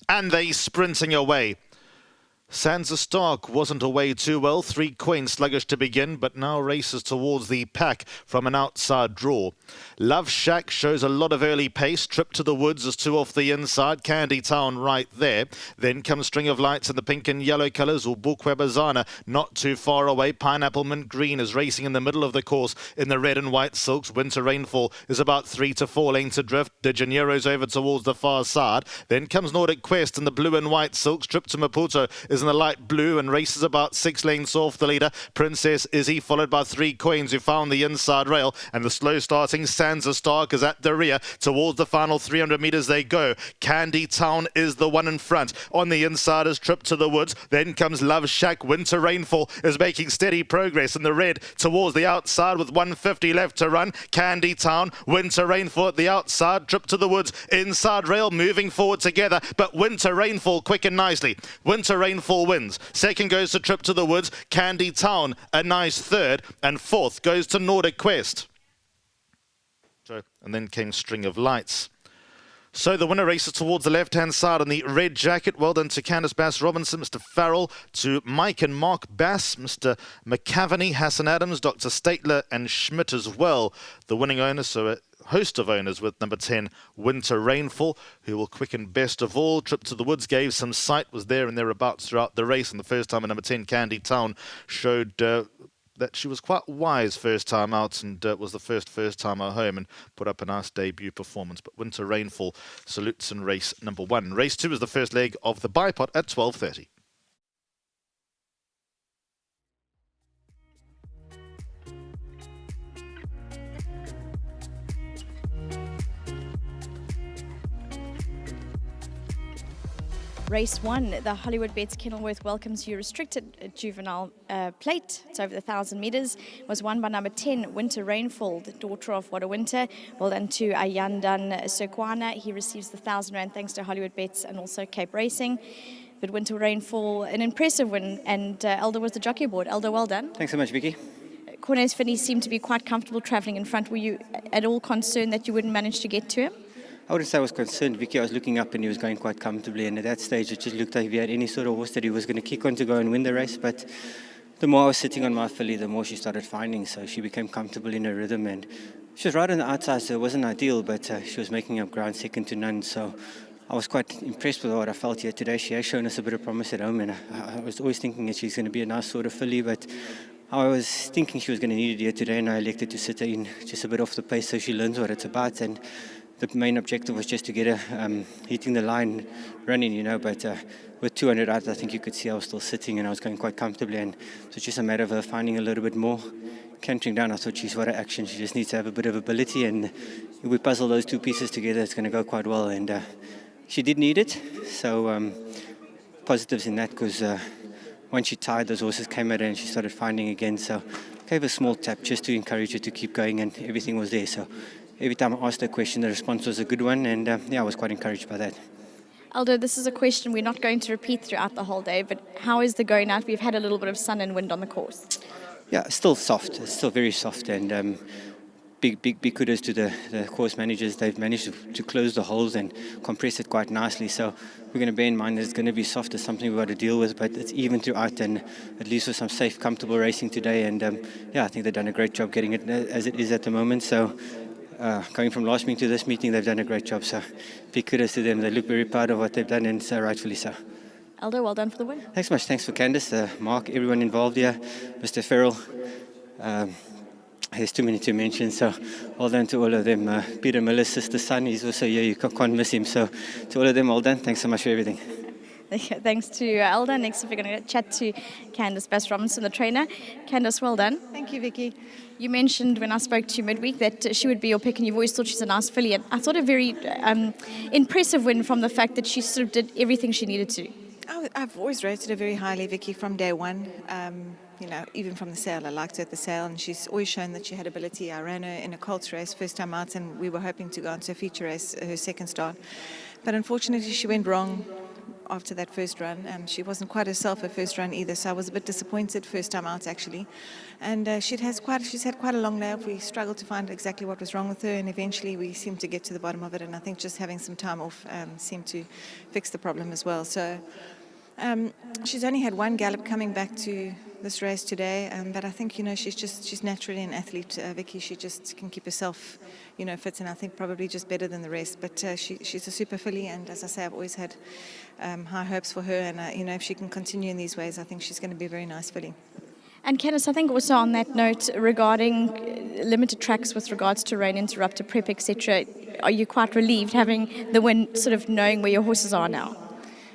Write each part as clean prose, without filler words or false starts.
and they sprinting away. Sansa Stark wasn't away too well. 3 Queens sluggish to begin, but now races towards the pack from an outside draw. Love Shack shows a lot of early pace. Trip to the Woods is 2 off the inside. Candy Town right there. Then comes String of Lights in the pink and yellow colours. Ubukwe not too far away. Pineapple Mint Green is racing in the middle of the course in the red and white silks. Winter Rainfall is about 3 to 4 lengths adrift. De Janeiro's over towards the far side. Then comes Nordic Quest in the blue and white silks. Trip to Maputo is in the light blue and races about 6 lengths off the leader. Princess Izzy followed by 3 Queens who found the inside rail, and the slow starting Sansa Stark is at the rear. Towards the final 300 metres they go. Candy Town is the one in front. On the inside is Trip to the Woods. Then comes Love Shack. Winter Rainfall is making steady progress in the red towards the outside with 150 left to run. Candy Town, Winter Rainfall at the outside. Trip to the Woods, inside rail moving forward together, but Winter Rainfall quick and nicely. Winter Rainfall wins. Second goes to Trip to the Woods. Candy Town a nice third, and fourth goes to Nordic Quest. And then came String of Lights. So the winner races towards the left-hand side on the red jacket. Well done to Candice Bass Robinson, Mr. Farrell, to Mike and Mark Bass, Mr. McCavaney, Hassan Adams, Dr. Statler and Schmidt as well. The winning owners, so a host of owners with number 10, Winter Rainfall, who will quicken best of all. Trip to the Woods gave some sight, was there and thereabouts throughout the race. And the first time, number 10, Candy Town, showed that she was quite wise first time out and was the first time at home and put up a nice debut performance. But Winter Rainfall salutes in race number 1. Race 2 is the first leg of the bipod at 12:30. Race 1, the Hollywood Bets Kenilworth welcomes you restricted juvenile plate. It's over the 1,000 metres. It was won by number 10, Winter Rainfall, the daughter of What a Winter. Well done to Ayandan Sokwana. He receives the 1,000 rand thanks to Hollywood Bets and also Cape Racing. But Winter Rainfall, an impressive win, and Elder was the jockey aboard. Elder, well done. Thanks so much, Vicky. Cornelius Finney seemed to be quite comfortable travelling in front. Were you at all concerned that you wouldn't manage to get to him? I wouldn't say I was concerned, Vicky. I was looking up and he was going quite comfortably, and at that stage it just looked like if he had any sort of horse that he was going to kick on to go and win the race. But the more I was sitting on my filly, the more she started finding, so she became comfortable in her rhythm, and she was right on the outside, so it wasn't ideal, but she was making up ground second to none. So I was quite impressed with what I felt here today. She has shown us a bit of promise at home, and I was always thinking that she's going to be a nice sort of filly, but I was thinking she was going to need it here today, and I elected to sit her in just a bit off the pace so she learns what it's about. And the main objective was just to get her hitting the line running, you know, but with 200 out, I think you could see I was still sitting and I was going quite comfortably, and so it's just a matter of her finding a little bit more. Cantering down, I thought she's what an action. She just needs to have a bit of ability, and if we puzzle those two pieces together, it's going to go quite well, and she did need it, so positives in that, because once she tired, those horses came at her and she started finding again, so gave her a small tap just to encourage her to keep going, and everything was there. So every time I asked her a question, the response was a good one, and yeah, I was quite encouraged by that. Aldo, this is a question we're not going to repeat throughout the whole day, but how is the going out? We've had a little bit of sun and wind on the course. Yeah, still soft. It's still very soft, and big kudos to the course managers. They've managed to close the holes and compress it quite nicely. So we're going to bear in mind that it's going to be soft. It's something we've got to deal with, but it's even throughout, and at least with some safe, comfortable racing today. And yeah, I think they've done a great job getting it as it is at the moment. So going from last meeting to this meeting, they've done a great job. So big kudos to them. They look very proud of what they've done, and so rightfully so. Aldo, well done for the win. Thanks so much. Thanks for Candice, Mark, everyone involved here, Mr. Farrell. There's too many to mention, so well done to all of them. Peter Miller's sister's son, he's also here, you can't miss him. So to all of them, well done. Thanks so much for everything. Thanks to Elda. Next up, we're going to chat to Candice Bass Robinson, the trainer. Candice, well done. Thank you, Vicky. You mentioned when I spoke to you midweek that she would be your pick, and you've always thought she's a nice filly. And I thought a very impressive win from the fact that she sort of did everything she needed to. I've always rated her very highly, Vicky, from day one. You know, even from the sale, I liked her at the sale, and she's always shown that she had ability. I ran her in a colts race first time out, and we were hoping to go on to a feature race, her second start. But unfortunately, she went wrong after that first run. She wasn't quite herself her first run either, so I was a bit disappointed first time out actually. And she's had quite a long layoff. We struggled to find exactly what was wrong with her, and eventually we seemed to get to the bottom of it. And I think just having some time off seemed to fix the problem as well. So she's only had one gallop coming back to this race today, but I think she's naturally an athlete, Vicky. She just can keep herself fit, and I think probably just better than the rest. But she's a super filly, and as I say, I've always had high hopes for her, and if she can continue in these ways, I think she's going to be a very nice filly. And Candice, I think also on that note regarding limited tracks with regards to rain interrupter prep, etc., are you quite relieved having the win, sort of knowing where your horses are now?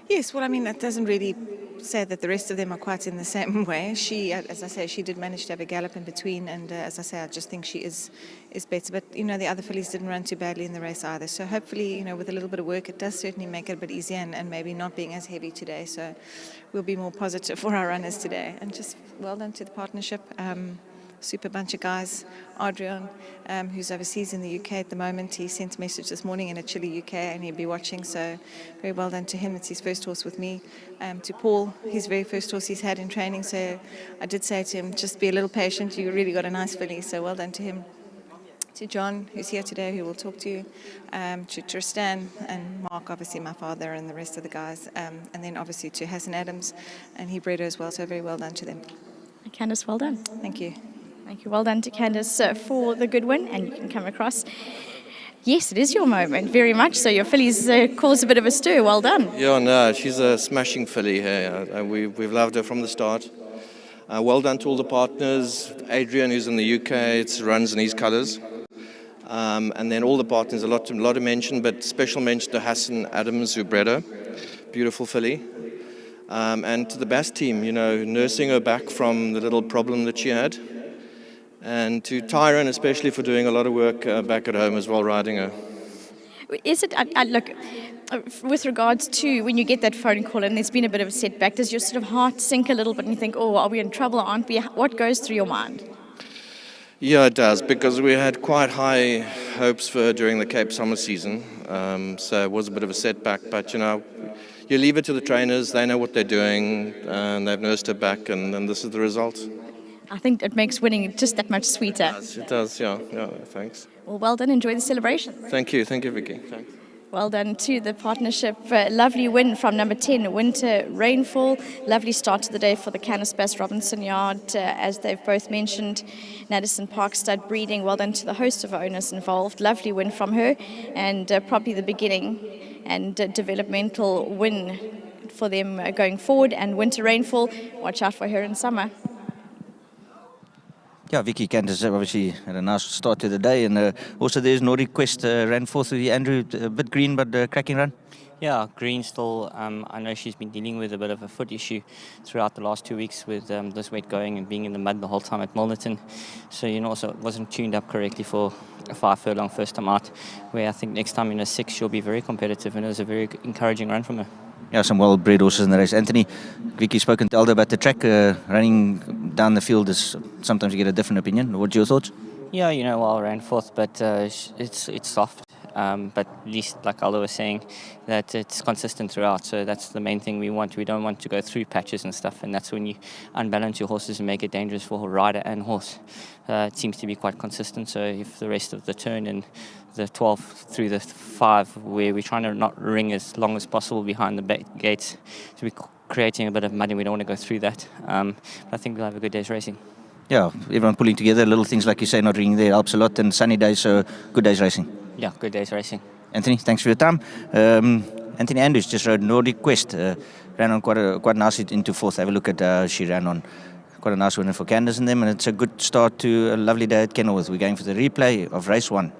Yes, well, I mean, that doesn't really say that the rest of them are quite in the same way. She, as I say, she did manage to have a gallop in between, and as I say, I just think she is better. But, the other fillies didn't run too badly in the race either. So hopefully, with a little bit of work, it does certainly make it a bit easier, and maybe not being as heavy today. So we'll be more positive for our runners today. And just well done to the partnership. Super bunch of guys. Adrian, who's overseas in the UK at the moment, he sent a message this morning in a chilly UK, and he'll be watching, so very well done to him. It's his first horse with me. To Paul, his very first horse he's had in training, so I did say to him, just be a little patient, you really got a nice filly, so well done to him. To John, who's here today, who will talk to you, to Tristan and Mark, obviously my father, and the rest of the guys, and then obviously to Hassan Adams, and he bred her as well, so very well done to them. Candice, well done. Thank you. Thank you. Well done to Candice for the good win, and you can come across. Yes, it is your moment, very much so. Your filly's caused a bit of a stir. Well done. Yeah, no, she's a smashing filly here. We've loved her from the start. Well done to all the partners. Adrian, who's in the UK, runs in his colours. And then all the partners, a lot of mention, but special mention to Hassan Adams, who bred her. Beautiful filly. And to the Bass team, nursing her back from the little problem that she had. And to Tyrone, especially for doing a lot of work back at home as well, riding her. Is it, look, with regards to when you get that phone call and there's been a bit of a setback, does your sort of heart sink a little bit and you think, oh, are we in trouble, aren't we? What goes through your mind? Yeah, it does, because we had quite high hopes for her during the Cape summer season. So it was a bit of a setback, but you leave it to the trainers, they know what they're doing, and they've nursed her back, and this is the result. I think it makes winning just that much sweeter. It does, yeah, thanks. Well done, enjoy the celebration. Thank you, Vicky. Thanks. Well done to the partnership. Lovely win from number 10, Winter Rainfall. Lovely start to the day for the Canis Bass Robinson Yard, as they've both mentioned. Madison Park Stud Breeding, well done to the host of owners involved. Lovely win from her, and probably the beginning and developmental win for them going forward. And Winter Rainfall, watch out for her in summer. Yeah, Vicky Candice obviously had a nice start to the day, and also there's Nordic Quest ran fourth with Andrew, a bit green but cracking run. Yeah, Green still, I know she's been dealing with a bit of a foot issue throughout the last 2 weeks with this weight going and being in the mud the whole time at Milnerton. So, also wasn't tuned up correctly for a 5 furlong first time out, where I think next time in a 6 she'll be very competitive, and it was a very encouraging run from her. Yeah, some well-bred horses in the race. Anthony, Vicky's spoken to Aldo about the track. Running down the field is sometimes you get a different opinion. What's your thoughts? Yeah, I ran fourth, but it's soft. But at least, like Aldo was saying, that it's consistent throughout. So that's the main thing we want. We don't want to go through patches and stuff, and that's when you unbalance your horses and make it dangerous for rider and horse. It seems to be quite consistent. So if the rest of the turn and the 12 through the 5, where we're trying to not ring as long as possible behind the gates, so we're creating a bit of mud and we don't want to go through that. But I think we'll have a good day's racing. Yeah, everyone pulling together, little things like you say, not ringing there helps a lot, and sunny days, so good day's racing. Yeah, good day's racing. Anthony, thanks for your time. Anthony Andrews just rode Nordic Quest, ran on quite nicely into fourth. Have a look at how she ran on. Quite a nice winner for Candice and them, and it's a good start to a lovely day at Kenilworth. We're going for the replay of race 1.